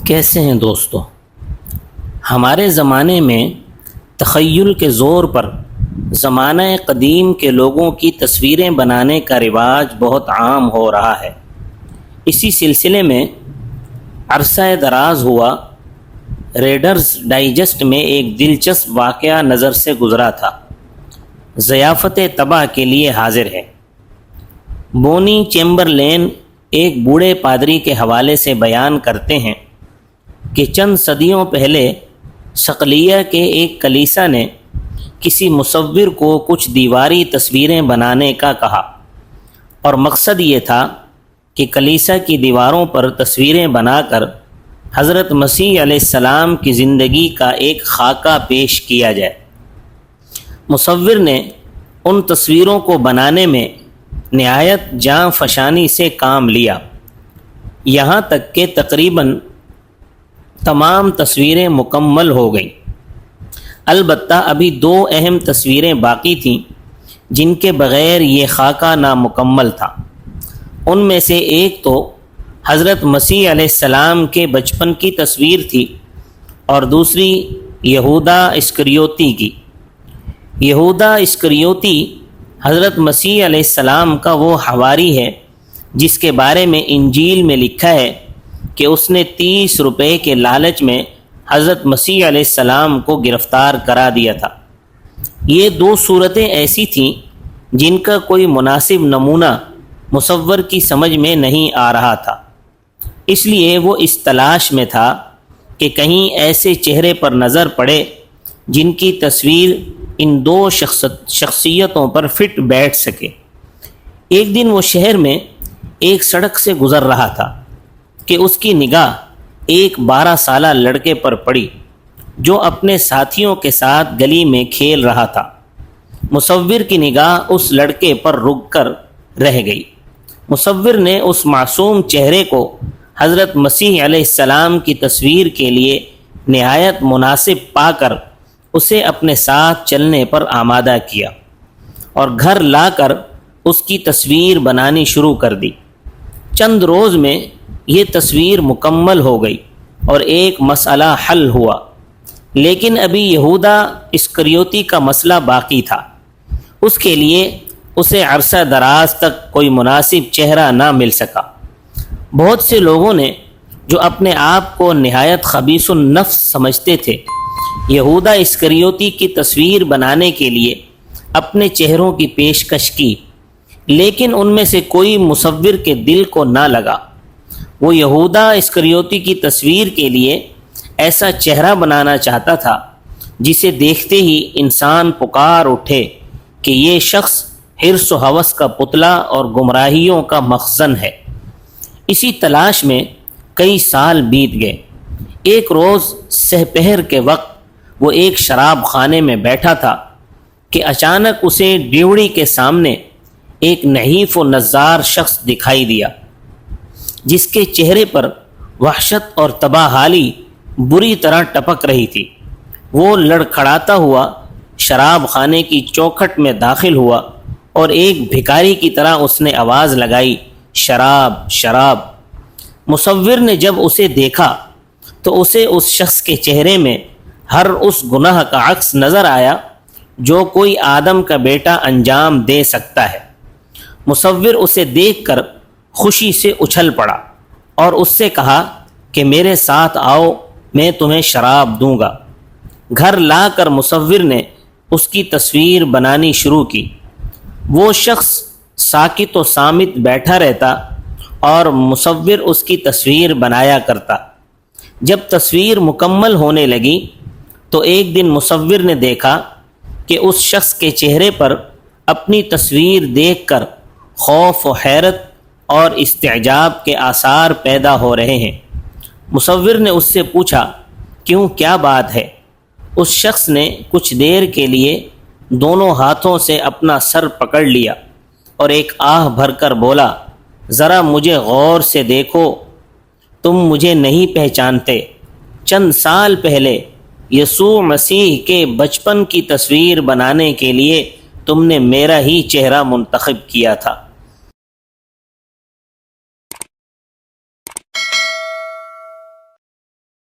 کیسے ہیں دوستو؟ ہمارے زمانے میں تخیل کے زور پر زمانہ قدیم کے لوگوں کی تصویریں بنانے کا رواج بہت عام ہو رہا ہے۔ اسی سلسلے میں عرصہ دراز ہوا ریڈرز ڈائجسٹ میں ایک دلچسپ واقعہ نظر سے گزرا تھا۔ ضیافت طبع کے لیے حاضر ہے۔ بونی چیمبرلین ایک بوڑھے پادری کے حوالے سے بیان کرتے ہیں کہ چند صدیوں پہلے صقلیہ کے ایک کلیسا نے کسی مصور کو کچھ دیواری تصویریں بنانے کا کہا، اور مقصد یہ تھا کہ کلیسا کی دیواروں پر تصویریں بنا کر حضرت مسیح علیہ السلام کی زندگی کا ایک خاکہ پیش کیا جائے۔ مصور نے ان تصویروں کو بنانے میں نہایت جاں فشانی سے کام لیا، یہاں تک کہ تقریباً تمام تصویریں مکمل ہو گئیں۔ البتہ ابھی دو اہم تصویریں باقی تھیں جن کے بغیر یہ خاکہ نامکمل تھا۔ ان میں سے ایک تو حضرت مسیح علیہ السلام کے بچپن کی تصویر تھی اور دوسری یہودا اسکریوتی کی۔ یہودا اسکریوتی حضرت مسیح علیہ السلام کا وہ حواری ہے جس کے بارے میں انجیل میں لکھا ہے کہ اس نے 30 روپے کے لالچ میں حضرت مسیح علیہ السلام کو گرفتار کرا دیا تھا۔ یہ دو صورتیں ایسی تھیں جن کا کوئی مناسب نمونہ مصور کی سمجھ میں نہیں آ رہا تھا، اس لیے وہ اس تلاش میں تھا کہ کہیں ایسے چہرے پر نظر پڑے جن کی تصویر ان دو شخصیتوں پر فٹ بیٹھ سکے۔ ایک دن وہ شہر میں ایک سڑک سے گزر رہا تھا کہ اس کی نگاہ ایک 12 سالہ لڑکے پر پڑی جو اپنے ساتھیوں کے ساتھ گلی میں کھیل رہا تھا۔ مصور کی نگاہ اس لڑکے پر رک کر رہ گئی۔ مصور نے اس معصوم چہرے کو حضرت مسیح علیہ السلام کی تصویر کے لیے نہایت مناسب پا کر اسے اپنے ساتھ چلنے پر آمادہ کیا اور گھر لا کر اس کی تصویر بنانی شروع کر دی۔ چند روز میں یہ تصویر مکمل ہو گئی اور ایک مسئلہ حل ہوا، لیکن ابھی یہودا اسکریوتی کا مسئلہ باقی تھا۔ اس کے لیے اسے عرصہ دراز تک کوئی مناسب چہرہ نہ مل سکا۔ بہت سے لوگوں نے جو اپنے آپ کو نہایت خبیث النفس سمجھتے تھے، یہودا اسکریوتی کی تصویر بنانے کے لیے اپنے چہروں کی پیشکش کی، لیکن ان میں سے کوئی مصور کے دل کو نہ لگا۔ وہ یہودا اسکریوتی کی تصویر کے لیے ایسا چہرہ بنانا چاہتا تھا جسے دیکھتے ہی انسان پکار اٹھے کہ یہ شخص حرص و ہوس کا پتلا اور گمراہیوں کا مخزن ہے۔ اسی تلاش میں کئی سال بیت گئے۔ ایک روز سحپہر کے وقت وہ ایک شراب خانے میں بیٹھا تھا کہ اچانک اسے ڈیوڑی کے سامنے ایک نحیف و نزار شخص دکھائی دیا جس کے چہرے پر وحشت اور تباہی بری طرح ٹپک رہی تھی۔ وہ لڑکھڑاتا ہوا شراب خانے کی چوکھٹ میں داخل ہوا اور ایک بھکاری کی طرح اس نے آواز لگائی، شراب شراب۔ مصور نے جب اسے دیکھا تو اسے اس شخص کے چہرے میں ہر اس گناہ کا عکس نظر آیا جو کوئی آدم کا بیٹا انجام دے سکتا ہے۔ مصور اسے دیکھ کر خوشی سے اچھل پڑا اور اس سے کہا کہ میرے ساتھ آؤ، میں تمہیں شراب دوں گا۔ گھر لا کر مصور نے اس کی تصویر بنانی شروع کی۔ وہ شخص ساکت و صامت بیٹھا رہتا اور مصور اس کی تصویر بنایا کرتا۔ جب تصویر مکمل ہونے لگی تو ایک دن مصور نے دیکھا کہ اس شخص کے چہرے پر اپنی تصویر دیکھ کر خوف و حیرت اور استعجاب کے آثار پیدا ہو رہے ہیں۔ مصور نے اس سے پوچھا، کیوں، کیا بات ہے؟ اس شخص نے کچھ دیر کے لیے دونوں ہاتھوں سے اپنا سر پکڑ لیا اور ایک آہ بھر کر بولا، ذرا مجھے غور سے دیکھو، تم مجھے نہیں پہچانتے۔ چند سال پہلے یسوع مسیح کے بچپن کی تصویر بنانے کے لیے تم نے میرا ہی چہرہ منتخب کیا تھا۔